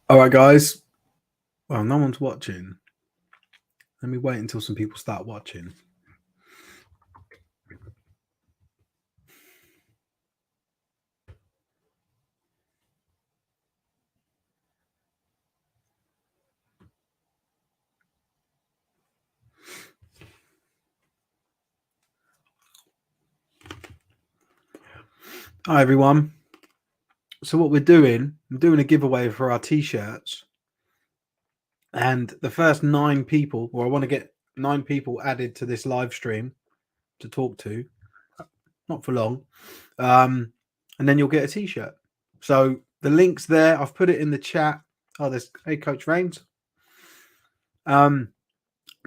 All right, guys. Well, no one's watching. Let me wait until some people start watching. Hi, everyone. So what I'm doing a giveaway for our T-shirts. And the first 9 people, or I want to get 9 people added to this live stream to talk to, not for long. And then you'll get a T-shirt. So the link's there. I've put it in the chat. Oh, there's hey, Coach Rains.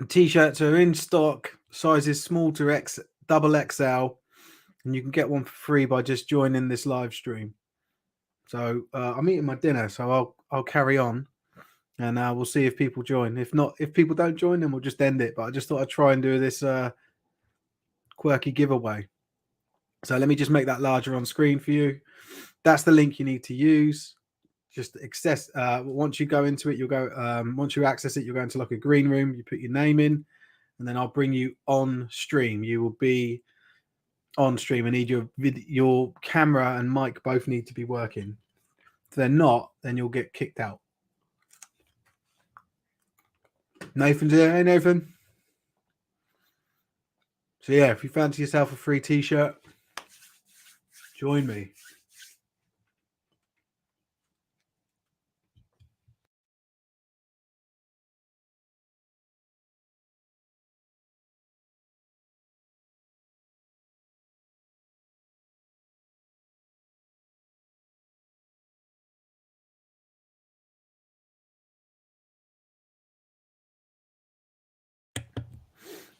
T-shirts are in stock, sizes small to double XL, and you can get one for free by just joining this live stream. So I'm eating my dinner, so I'll carry on, and we'll see if people join. If not, if people don't join, then we'll just end it. But I just thought I'd try and do this quirky giveaway. So let me just make that larger on screen for you. That's the link you need to use. Just access. Once you go into it, you'll go. Once you access it, you'll go into like a green room. You put your name in, and then I'll bring you on stream. You will be on stream. I need your camera and mic both need to be working. If they're not, then you'll get kicked out. Nathan's here. Hey, Nathan. So yeah, if you fancy yourself a free T-shirt, join me.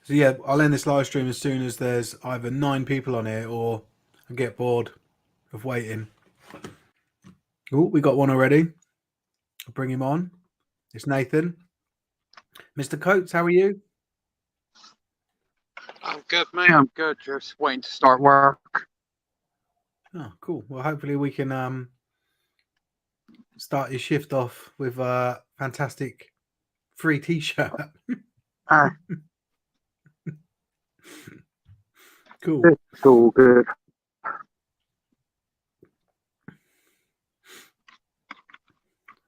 So yeah, I'll end this live stream as soon as there's either 9 people on here or I get bored of waiting. Oh, we got one already. I'll bring him on. It's Nathan. Mr. Coates, how are you? I'm good, mate. I'm good. Just waiting to start work. Oh, cool. Well, hopefully we can start your shift off with a fantastic free T-shirt. Cool. It's all good.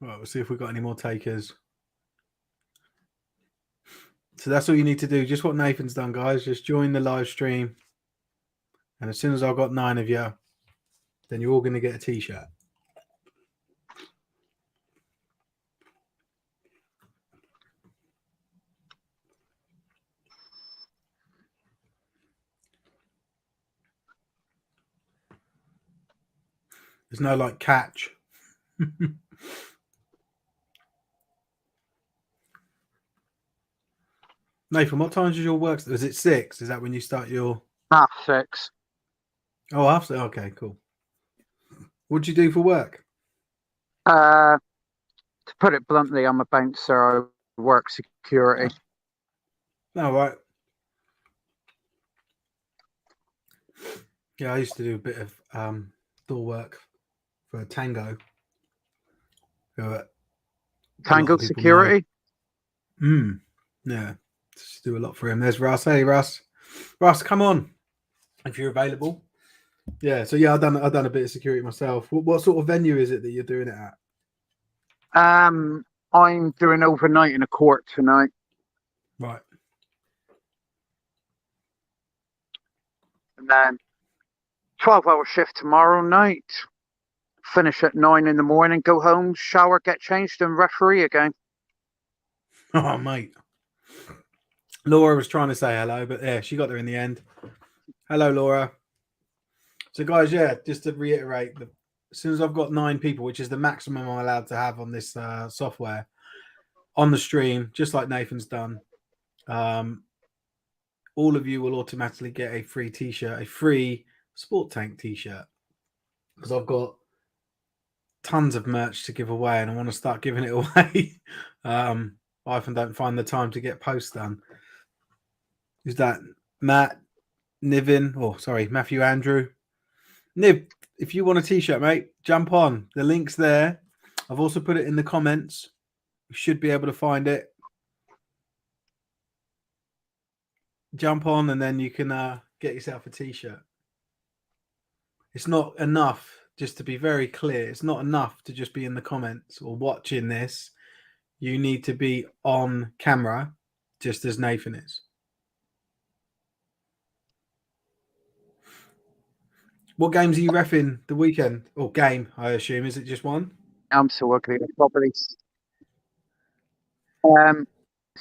Right, we'll see if we've got any more takers. So that's all you need to do. Just what Nathan's done, guys. Just join the live stream. And as soon as I've got 9 of you, then you're all going to get a T-shirt. There's no like catch. Nathan, what time does your work? Is it 6? Is that when you start your 6:30. Oh, after. Okay, cool. What do you do for work? To put it bluntly, I'm a bouncer. I work security. Oh, right. Yeah, I used to do a bit of door work for Tango. Tango security? Yeah. Just do a lot for him. There's Russ. Hey, Russ. Russ, come on. If you're available. Yeah, so yeah, I've done a bit of security myself. What sort of venue is it that you're doing it at? I'm doing overnight in a court tonight. Right. And then 12-hour shift tomorrow night. Finish at 9 in the morning, go home, shower, get changed, and referee again. Oh, mate. Laura was trying to say hello, but yeah, she got there in the end. Hello, Laura. So, guys, yeah, just to reiterate, as soon as I've got 9 people, which is the maximum I'm allowed to have on this software, on the stream, just like Nathan's done, all of you will automatically get a free T-shirt, a free Sportank T-shirt, because I've got tons of merch to give away, and I want to start giving it away. I often don't find the time to get posts done. Who's that? Matt Niven? Oh, sorry, Matthew Andrew. Nib, if you want a T-shirt, mate, jump on. The link's there. I've also put it in the comments. You should be able to find it. Jump on and then you can get yourself a T-shirt. It's not enough, just to be very clear, it's not enough to just be in the comments or watching this. You need to be on camera, just as Nathan is. What games are you reffing the weekend? Or game, I assume. Is it just one? I'm so ugly. Probably.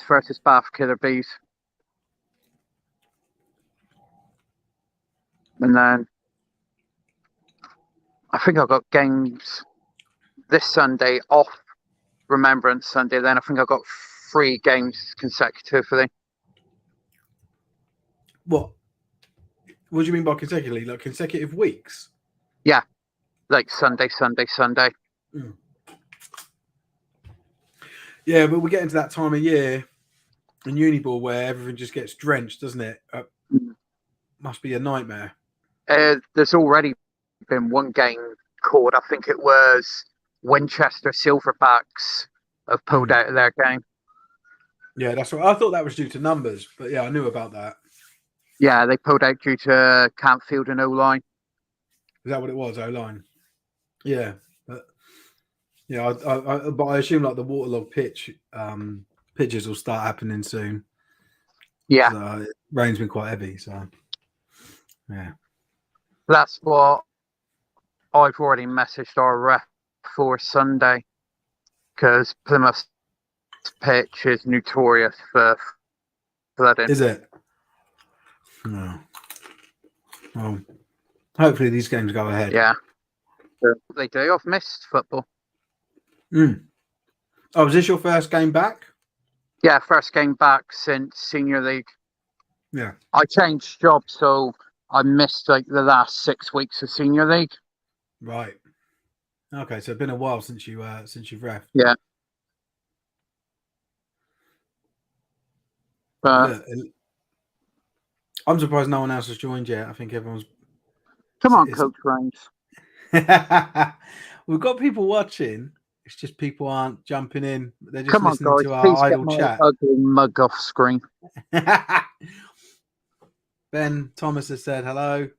Versus Bath Killer Bees. And then I think I've got games this Sunday off, Remembrance Sunday. Then I think I've got 3 games consecutively. What do you mean by consecutively? Like consecutive weeks? Yeah. Like Sunday. Mm. Yeah, but we're getting to that time of year in Uniball where everything just gets drenched, doesn't it? Must be a nightmare. There's already been one game called, I think it was Winchester Silverbacks, have pulled out of their game. Yeah, that's what I thought. That was due to numbers, but yeah, I knew about that. Yeah, they pulled out due to Campfield and O-line. Is that what it was? O-line. Yeah, but yeah, but I assume like the waterlogged pitches will start happening soon. Yeah, so rain's been quite heavy, so yeah. That's what I've already messaged our ref for Sunday, because Plymouth's pitch is notorious for flooding. Is it? No. Well, hopefully these games go ahead. Yeah. They do. I've missed football. Oh, was this your first game back? Yeah, first game back since Senior League. Yeah. I changed jobs, so I missed like the last 6 weeks of Senior League. Right. Okay, so it's been a while since you've ref. Yeah. Look, I'm surprised no one else has joined yet. I think everyone's. Come on, Coach Reigns. We've got people watching. It's just people aren't jumping in. They're just Come on, listening guys. to our Please idle get my chat. ugly mug off screen. Ben Thomas has said hello.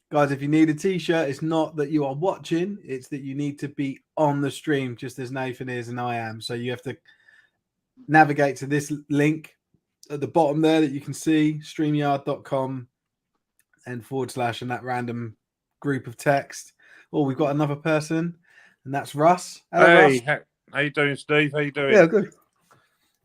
Guys, if you need a T-shirt, it's not that you are watching. It's that you need to be on the stream, just as Nathan is and I am. So you have to navigate to this link at the bottom there that you can see, streamyard.com and / and that random group of text. Oh, we've got another person, and that's Russ. Hello, hey, Russ. how you doing, Steve? How you doing? Yeah, good.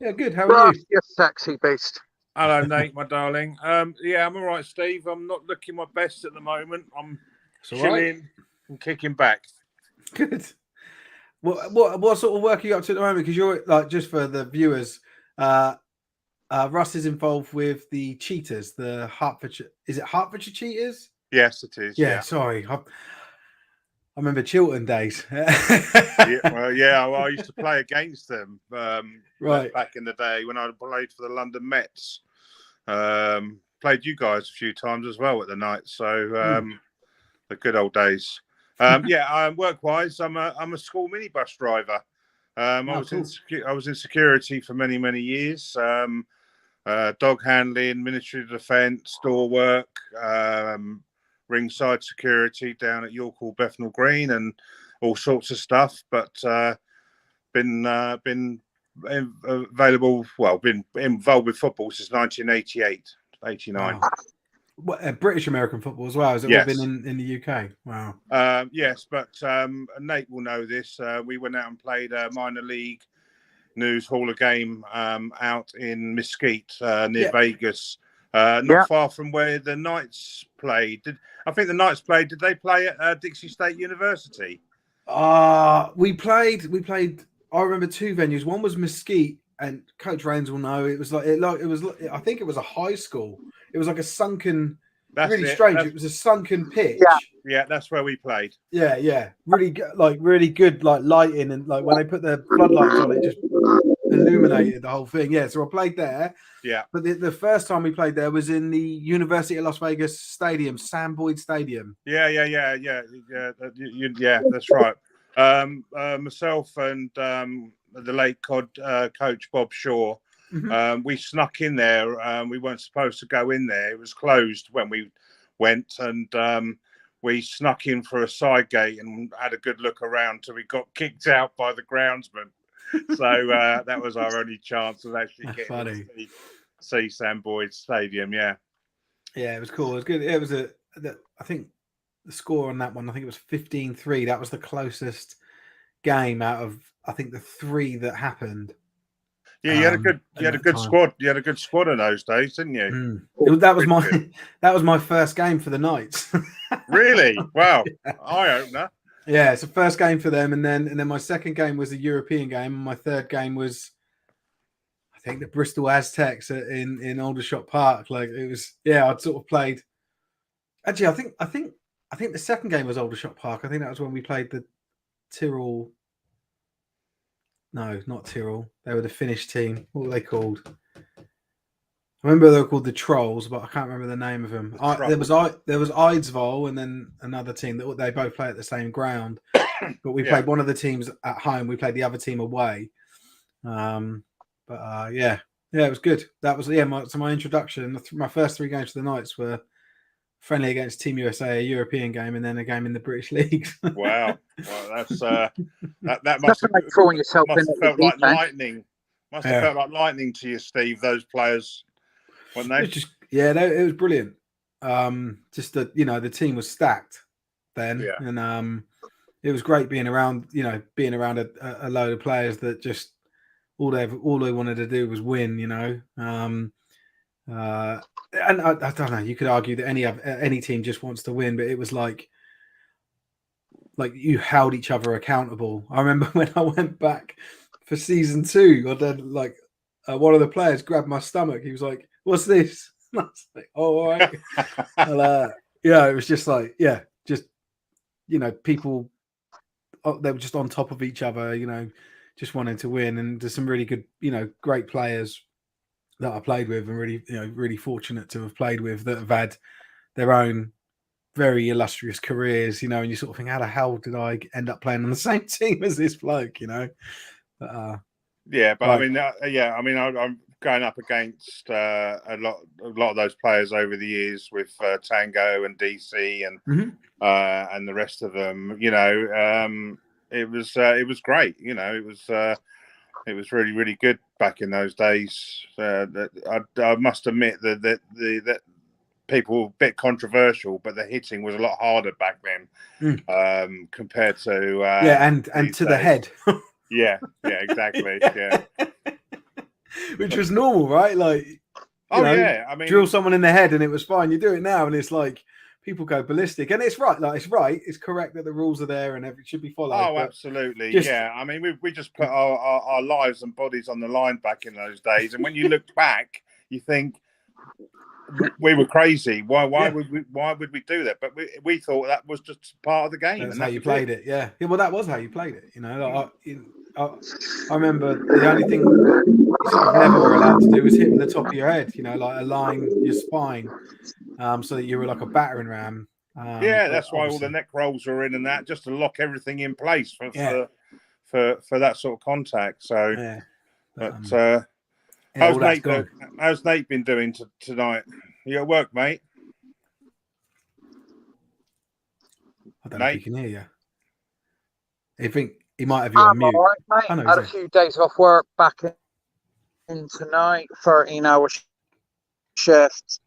Yeah, good. How are you? You sexy beast. Hello, Nate, my darling. Yeah, I'm all right, Steve. I'm not looking my best at the moment. I'm chilling and kicking back. Good. What sort of work are you up to at the moment? Because you're like, just for the viewers, Russ is involved with the Cheetahs, the Hertfordshire. Is it Hertfordshire Cheetahs? Yes, it is. Yeah. Sorry, I remember Chiltern days. I used to play against them right back in the day when I played for the London Mets. Played you guys a few times as well at the night. So the good old days. Work-wise, I'm a school minibus driver. I was in security for many years. Dog handling, Ministry of Defence, door work, ringside security down at York Hall, Bethnal Green, and all sorts of stuff. But been involved with football since 1988, 89. Wow. What, British American football as well? Has it all been in the UK? Wow. Yes, but Nate will know this. We went out and played a minor league News Hall of Game out in Mesquite near Vegas, not far from where the Knights played. I think the Knights played. Did they play at Dixie State University? We played. I remember 2 venues. One was Mesquite, and Coach Rains will know. It was I think it was a high school. It was like a sunken. That's really strange. It was a sunken pitch. Yeah, that's where we played. Yeah. Really good lighting, and like when they put the floodlights on, it just illuminated the whole thing. Yeah, so I played there. Yeah. But the first time we played there was in the University of Las Vegas Stadium, Sam Boyd Stadium. Yeah. That's right. Myself and the late coach Bob Shaw, we snuck in there. We weren't supposed to go in there. It was closed when we went, and we snuck in for a side gate and had a good look around till we got kicked out by the groundsman. So that was our only chance of actually getting to see Sam Boyd Stadium. Yeah, it was cool. It was good. It was I think the score on that one, I think it was 15-3. That was the closest game out of, I think, the 3 that happened. Yeah, you had a good squad. You had a good squad in those days, didn't you? That was my first game for the Knights. Really? Wow. Yeah. Eye opener. Yeah, it's the first game for them, and then my second game was a European game, and my third game was, I think, the Bristol Aztecs in Aldershot Park. Like, it was, I'd sort of played. Actually, I think the second game was Aldershot Park. I think that was when we played the Tyrrell. No, not Tyrrell. They were the Finnish team. What were they called? I remember they were called the Trolls, but I can't remember the name of them. There was Eidsvoll and then another team that they both play at the same ground. But we played one of the teams at home. We played the other team away. It was good. That was my introduction. My first 3 games for the Knights were friendly against Team USA, a European game, and then a game in the British League. Wow, that's that must have like throwing yourself in felt like lightning. Must have felt like lightning to you, Steve. Those players, weren't they? It was brilliant. Just that, the team was stacked then, and it was great being around. A load of players that just all they wanted to do was win. And I don't know. You could argue that any team just wants to win, but it was like you held each other accountable. I remember when I went back for season 2, or then one of the players grabbed my stomach. He was like, "What's this?" And I was like, "Oh, all right." And, it was just people. They were just on top of each other. Just wanting to win. And there's some really good, great players that I played with, and really fortunate to have played with, that have had their own very illustrious careers, and you sort of think, how the hell did I end up playing on the same team as this bloke, But, I mean, I'm going up against a lot of those players over the years with Tango and DC and the rest of them. It was great. It was really, really good back in those days. I must admit that people were a bit controversial, but the hitting was a lot harder back then compared to and to days. The head. Yeah, exactly. Yeah, which was normal, right? I mean, drill someone in the head and it was fine. You do it now, and it's like people go ballistic, and it's right. It's correct that the rules are there and it should be followed. Oh, absolutely. I mean, we just put our lives and bodies on the line back in those days, and when you look back, you think we were crazy. Why would we do that? But we thought that was just part of the game. That's how you played it. Yeah. Well, that was how you played it. I remember the only thing you sort of never were allowed to do was hit with the top of your head. Align your spine, so that you were like a battering ram. That's why all the neck rolls were in and that, just to lock everything in place for that sort of contact. So, how's Nate been doing tonight? You at work, mate? I don't know if he can hear you. I think he might have you on mute. All right, mate. Had a few days off work, back in tonight, 13-hour shift.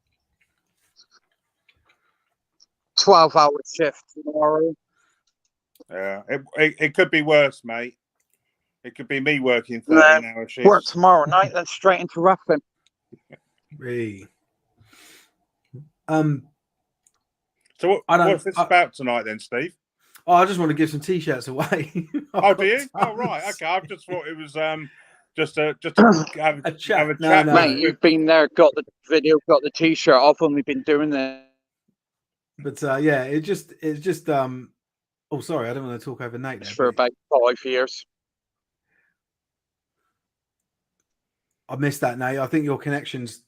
12-hour shift tomorrow. Yeah, it could be worse, mate. It could be me working 13-hour shifts. Work tomorrow night, then straight into roughing. Really? So what's this about tonight then, Steve? Oh, I just want to give some T-shirts away. Oh, do you? Oh, right. Okay. I just thought it was just to have a chat. No. Mate, you've been there, got the video, got the T-shirt. I've only been doing this. But it's just oh, sorry, I don't want to talk over Nate there, for about 5 years. I missed that, Nate. I think your connection's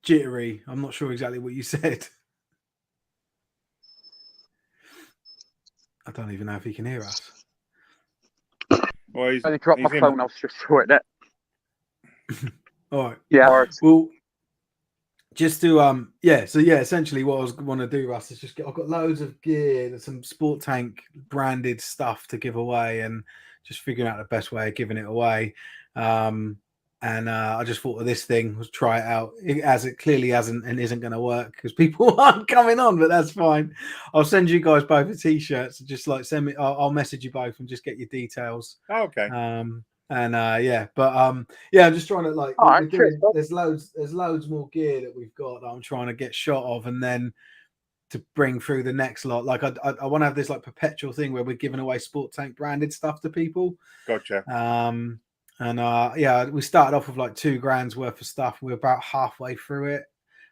jittery. I'm not sure exactly what you said. I don't even know if he can hear us. Well, I dropped my phone. I was just sorting it. All right. Yeah. Well, just to essentially what I was want to do, Russ, is just I've got loads of gear, there's some Sportank branded stuff to give away, and just figuring out the best way of giving it away. And I just thought of this thing, was try it out, as it clearly hasn't and isn't going to work because people aren't coming on, but that's fine. I'll send you guys both a t-shirt, so just like send me, I'll message you both and just get your details. Oh, okay. I'm just trying to like, Right, there's loads more gear that we've got that I'm trying to get shot of, and then to bring through the next lot. Like I want to have this like perpetual thing where we're giving away Sportank branded stuff to people. Gotcha. We started off with like $2,000 worth of stuff. We're about halfway through it.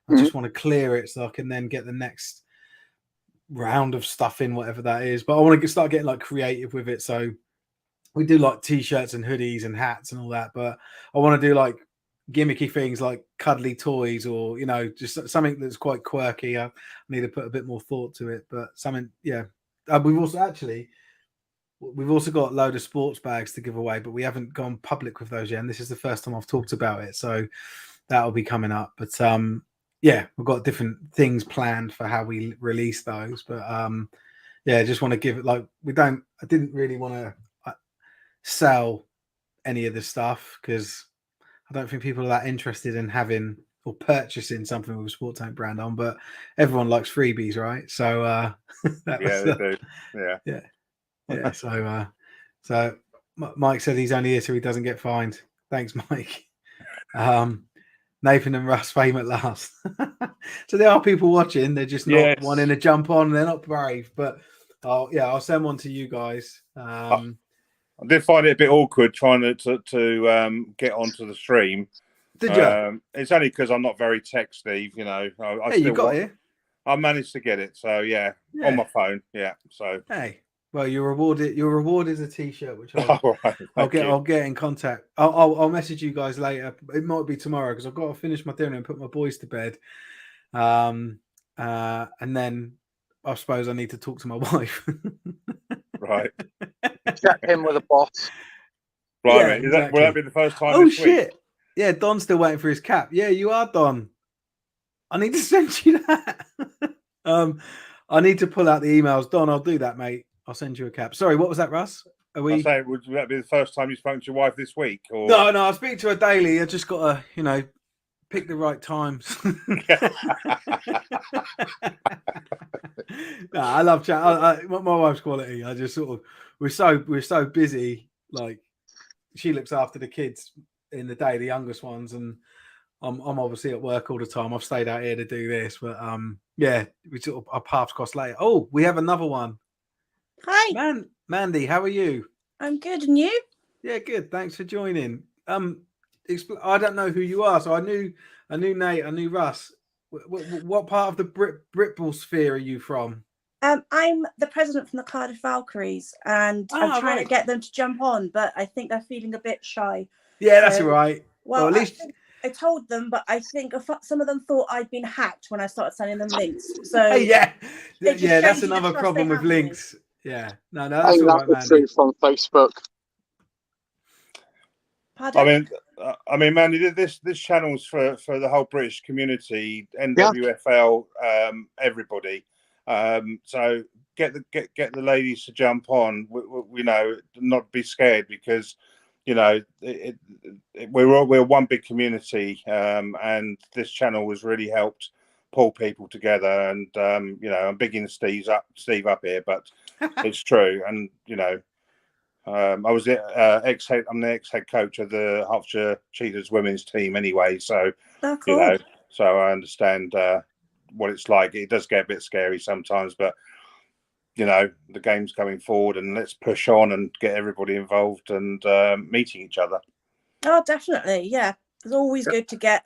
I just want to clear it so I can then get the next round of stuff in, whatever that is. But I want to start getting like creative with it. So we do like t-shirts and hoodies and hats and all that, but I want to do like gimmicky things like cuddly toys, or just something that's quite quirky. I need to put a bit more thought to it, but something. We've also got a load of sports bags to give away, but we haven't gone public with those yet, and this is the first time I've talked about it, so that'll be coming up. But we've got different things planned for how we release those, but just want to give it like I didn't really want to sell any of the stuff because I don't think people are that interested in having or purchasing something with a Sportank brand on, but everyone likes freebies, right? So they do. Yeah. So Mike said he's only here so he doesn't get fined. Thanks, Mike. Nathan and Russ fame at last. So there are people watching, they're just not wanting to jump on, they're not brave, but I'll send one to you guys. I did find it a bit awkward trying to get onto the stream. Did you? It's only because I'm not very tech, Steve. You got it. I managed to get it, so on my phone. Yeah, so well, your reward is a t-shirt, which I'll get in contact. I'll message you guys later. It might be tomorrow because I've got to finish my dinner and put my boys to bed. And then I suppose I need to talk to my wife. Right. Check in with a boss. Right, will that be the first time? Oh this shit! Week? Yeah, Don's still waiting for his cap. Yeah, you are, Don. I need to send you that. I need to pull out the emails. Don, I'll do that, mate. I'll send you a cap. Sorry, what was that, Russ? I'm saying, would that be the first time you spoke to your wife this week? Or no, I speak to her daily. I just got to, pick the right times. No, I love chat. My wife's quality. I just sort of we're so busy. Like she looks after the kids in the day, the youngest ones, and I'm obviously at work all the time. I've stayed out here to do this, but we sort of our paths cross later. Oh, we have another one. Hi, Mandy, how are you? I'm good, and you? Yeah, good. Thanks for joining. I don't know who you are, so I knew Nate, I knew Russ. What part of the Britball sphere are you from? I'm the president from the Cardiff Valkyries, and I'm trying to get them to jump on, but I think they're feeling a bit shy. Yeah, that's all right. Well, at least I told them, but I think some of them thought I'd been hacked when I started sending them links. So that's another problem with links. Yeah, no, that's all right, man. Truth on Facebook. Pardon? I mean, Mandy, this channel's for the whole British community, NWFL, everybody. So get the ladies to jump on. We not be scared because we're one big community, and this channel has really helped pull people together. And I'm bigging Steve up here, but it's true. And I was I'm the ex-head coach of the Hertfordshire Cheetahs women's team anyway, so cool. So I understand what it's like. It does get a bit scary sometimes, but the game's coming forward, and let's push on and get everybody involved and meeting each other. Oh, definitely, yeah. It's always good to get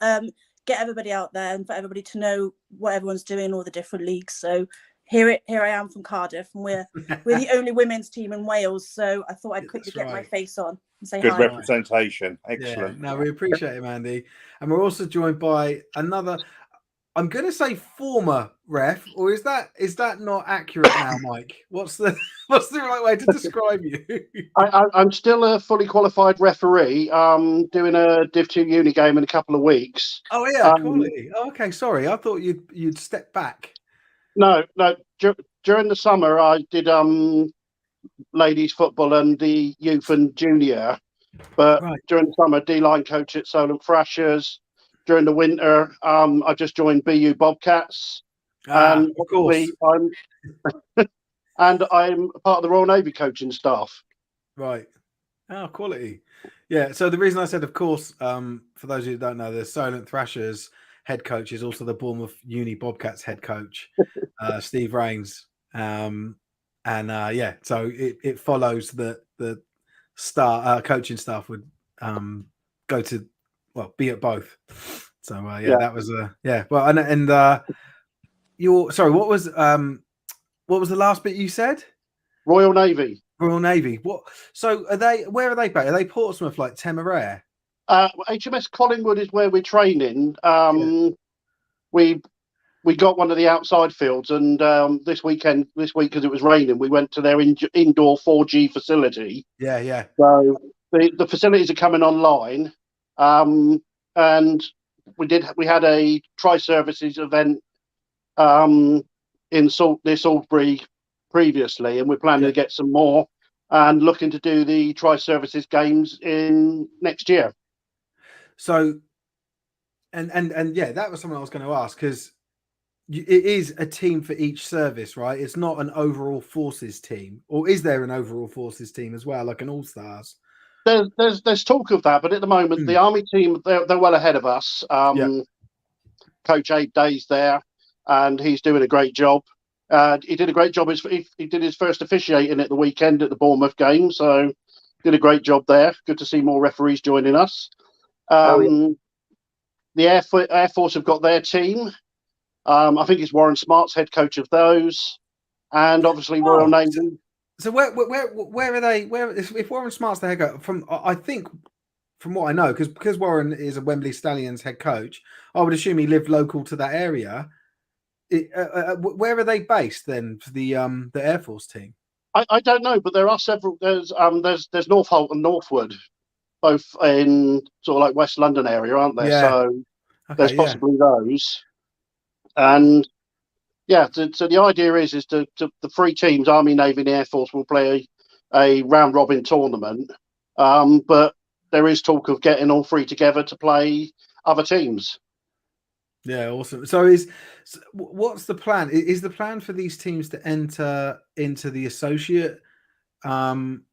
everybody out there and for everybody to know what everyone's doing, all the different leagues. So here I am from Cardiff, and we're the only women's team in Wales. So I thought I'd quickly get my face on and say good hi. Good representation. Excellent. Yeah, no, we appreciate it, Mandy. And we're also joined by another. I'm going to say former ref, or is that not accurate now, Mike? What's the right way to describe you? I'm still a fully qualified referee. Doing a Div 2 uni game in a couple of weeks. Oh yeah, quality. Oh, okay, sorry. I thought you'd step back. No. During the summer, I did ladies football and the youth and junior. But Right. during the summer, D-line coach at Solent Thrashers. During the winter, I just joined BU Bobcats. And Of course. I'm part of the Royal Navy coaching staff. Right. Oh, quality. Yeah. So the reason I said, of course, for those of you who don't know, the Solent Thrashers head coach is also the Bournemouth Uni Bobcats head coach, Steve Rains. So it follows that the coaching staff would go to, well, be at both. So that was well, and your, sorry, what was the last bit you said? Royal Navy. Royal Navy. What? So where are they based? Are they Portsmouth, like Temerare? HMS Collingwood is where we're training. We got one of the outside fields, and this week because it was raining, we went to their indoor 4G facility. Yeah. So the facilities are coming online, and we had a tri-services event in Salisbury previously, and we're planning to get some more and looking to do the tri-services games in next year. So, and that was something I was going to ask, because it is a team for each service, right? It's not an overall forces team, or is there an overall forces team as well, like an all stars? There's talk of that, but at the moment the Army team they're well ahead of us. Coach Abe Day's there, and he's doing a great job. He did a great job. He did his first officiating at the weekend at the Bournemouth game, so did a great job there. Good to see more referees joining us. The Air Force have got their team. I think it's Warren Smart's head coach of those, and obviously Royal Navy. So where are they? If Warren Smart's the head coach, I think from what I know, because Warren is a Wembley Stallions head coach, I would assume he lived local to that area. Where are they based then for the Air Force team? I don't know, but there are several. There's Northolt and Northwood, both in sort of like West London area, aren't there? Yeah. So there's possibly those. And so the idea is to the three teams, Army, Navy, and Air Force, will play a round robin tournament. But there is talk of getting all three together to play other teams. Yeah, awesome. So what's the plan? Is the plan for these teams to enter into the associate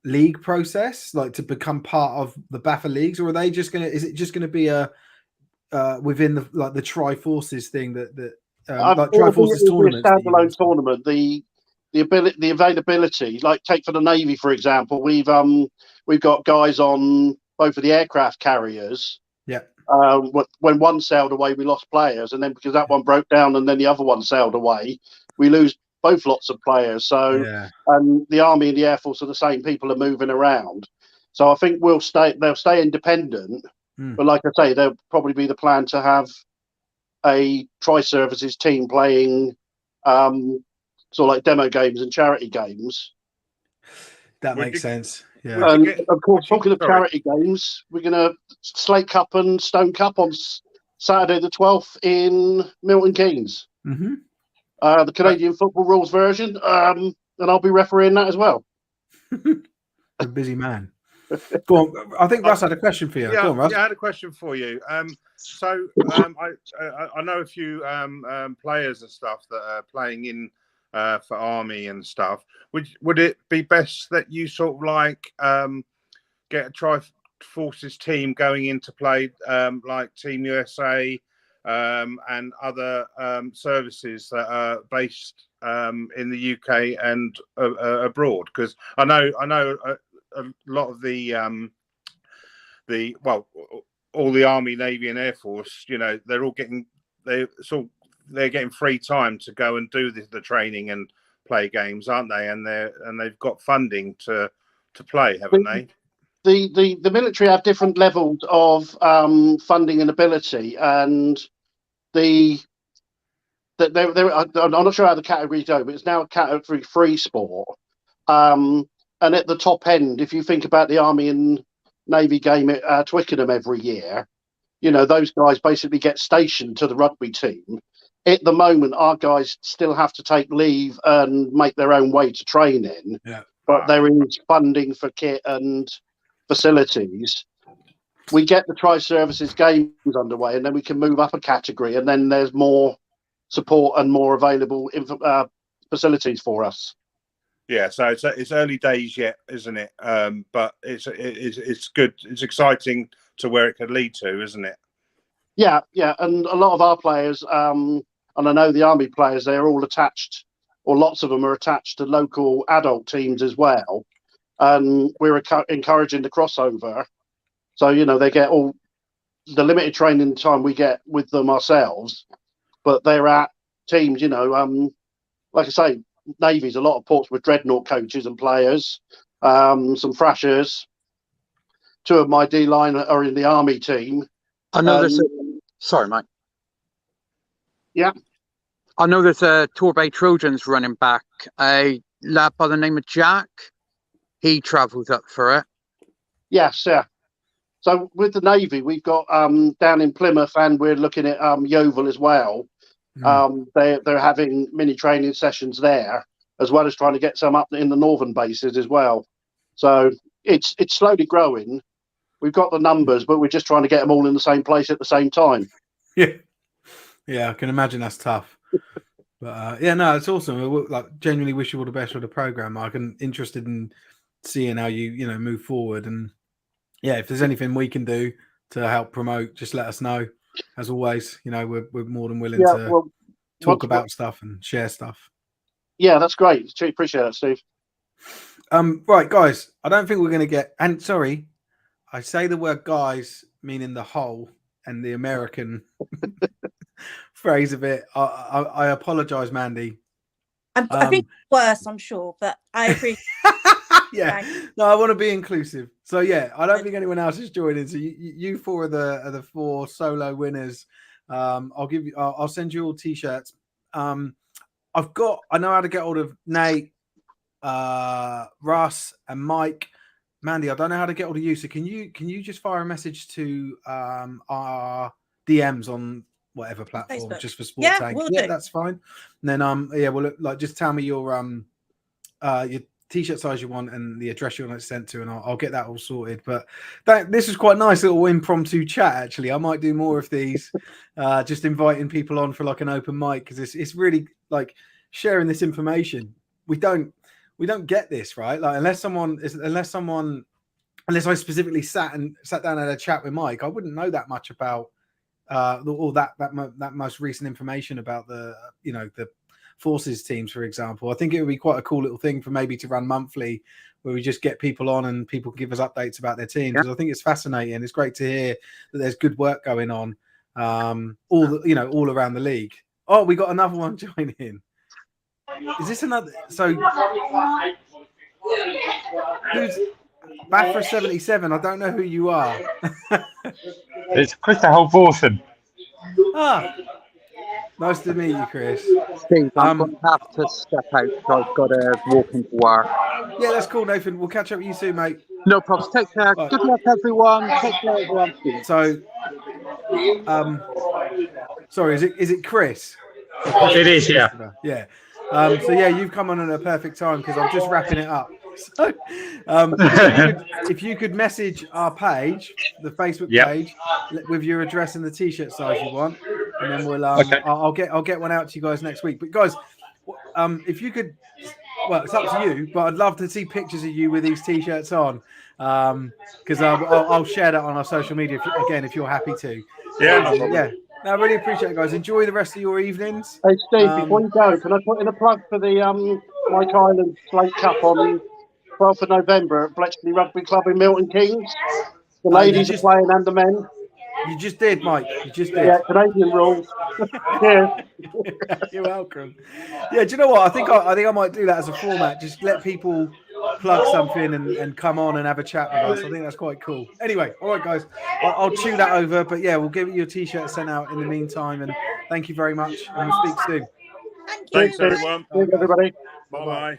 league process, like to become part of the BAFA leagues, or are they just gonna? Is it just going to be a within the Tri-Forces thing that like Tri-Forces tournament? Standalone tournament. The availability, like take for the Navy for example, we've got guys on both of the aircraft carriers. Yeah. When one sailed away, we lost players, and then because that one broke down, and then the other one sailed away, we lose both lots of players. So, and the Army and the Air Force are the same people are moving around. So I think they'll stay independent. But like I say, there'll probably be the plan to have a tri-services team playing sort of like demo games and charity games. That makes sense. Yeah. And of course, talking of charity games, we're going to Slate Cup and Stone Cup on Saturday the 12th in Milton Keynes. Mm-hmm. The Canadian football rules version, and I'll be refereeing that as well. A busy man. Go on. I think Russ had a question for you. Yeah, Go on, Russ. I had a question for you. I know a few players and stuff that are playing in for Army and stuff. Would it be best that you sort of like get a Tri-Forces team going in to play like Team USA and other services that are based in the UK and abroad? Because I know a lot of all the Army, Navy, and Air Force, you know, they're getting free time to go and do the training and play games, aren't they? And they've got funding to play, haven't they? The military have different levels of funding and ability, and the I'm not sure how the categories go, but it's now a category 3 sport. And at the top end, if you think about the Army and Navy game at Twickenham every year, those guys basically get stationed to the rugby team. At the moment, our guys still have to take leave and make their own way to training. Yeah. But there is funding for kit and facilities. We get the tri-services games underway, and then we can move up a category, and then there's more support and more available facilities for us. Yeah, so it's early days yet, isn't it? But it's good. It's exciting to where it could lead to, isn't it? Yeah, and a lot of our players, and I know the Army players, they're all attached, or lots of them are attached to local adult teams as well. And we're encouraging the crossover. So, they get all the limited training time we get with them ourselves, but they're at teams, like I say, Navy's a lot of Portsmouth Dreadnought coaches and players, some Thrashers. 2 of my D-line are in the Army team. I know there's sorry, mate. Yeah. I know there's a Torbay Trojans running back, a lad by the name of Jack. He travels up for it. Yes, yeah. So with the Navy, we've got down in Plymouth, and we're looking at Yeovil as well. They're having mini training sessions there, as well as trying to get some up in the northern bases as well. So it's slowly growing. We've got the numbers, but we're just trying to get them all in the same place at the same time. Yeah, I can imagine that's tough. But no, it's awesome. Genuinely wish you all the best with the program, Mike. I'm interested in seeing how you move forward, and if there's anything we can do to help promote, just let us know. As always, we're more than willing to talk about stuff and share stuff. Yeah, that's great. Appreciate that, Steve. Right, guys. I don't think we're going to get. And sorry, I say the word "guys" meaning the whole and the American phrase of it. I apologize, Mandy. I think worse, I'm sure, but I appreciate. Yeah, no, I want to be inclusive. So I don't think anyone else is joining. So you 4 are the 4 solo winners. I'll send you all T-shirts. I know how to get hold of Nate, Russ, and Mike. Mandy, I don't know how to get hold of you. So can you just fire a message to our DMs on whatever platform, Facebook. just for Sportank? Yeah, that's fine. And then just tell me your T-shirt size you want and the address you want it sent to, and I'll get that all sorted. But this is quite nice little impromptu chat. Actually, I might do more of these, just inviting people on for like an open mic, because it's really like sharing this information. We don't get this, right? Like unless I specifically sat down and had a chat with Mike, I wouldn't know that much about all that most recent information about the forces teams, for example. I think it would be quite a cool little thing for maybe to run monthly, where we just get people on and people can give us updates about their teams. Because I think it's fascinating. It's great to hear that there's good work going on, all around the league. Oh, we got another one joining. Is this another? So who's Bathurst 77? I don't know who you are. It's Chris Halvorsen. Nice to meet you, Chris. Steve, I'm going to have to step out, so I've got to walk into work. Yeah, that's cool, Nathan. We'll catch up with you soon, mate. No problems. Take care. Right. Good luck, everyone. Take care, everyone. So, sorry, is it Chris? It is, yeah. Yeah. You've come on at a perfect time because I'm just wrapping it up. So, if you could message our page, the Facebook page, with your address and the T-shirt size you want, and then we'll I'll get one out to you guys next week. But guys, if you could, well, it's up to you, but I'd love to see pictures of you with these T-shirts on, because I'll share that on our social media if you're happy to. No, I really appreciate it, guys. Enjoy the rest of your evenings. Hey, Steve, before you go, can I put in a plug for the Mike Island Slate Cup on 12th of November at Bletchley Rugby Club in Milton Keynes? The ladies are playing and the men. You just did, Mike. You just did. Yeah, Canadian rules. Cheers. You're welcome. Yeah, do you know what? I think I might do that as a format. Just let people plug something and come on and have a chat with us. I think that's quite cool. Anyway, all right, guys. I'll chew that over. But yeah, we'll give you a T-shirt sent out in the meantime. And Thank you very much, and we'll speak soon. Thank Thanks, you. everyone. Thanks, everybody. Bye bye.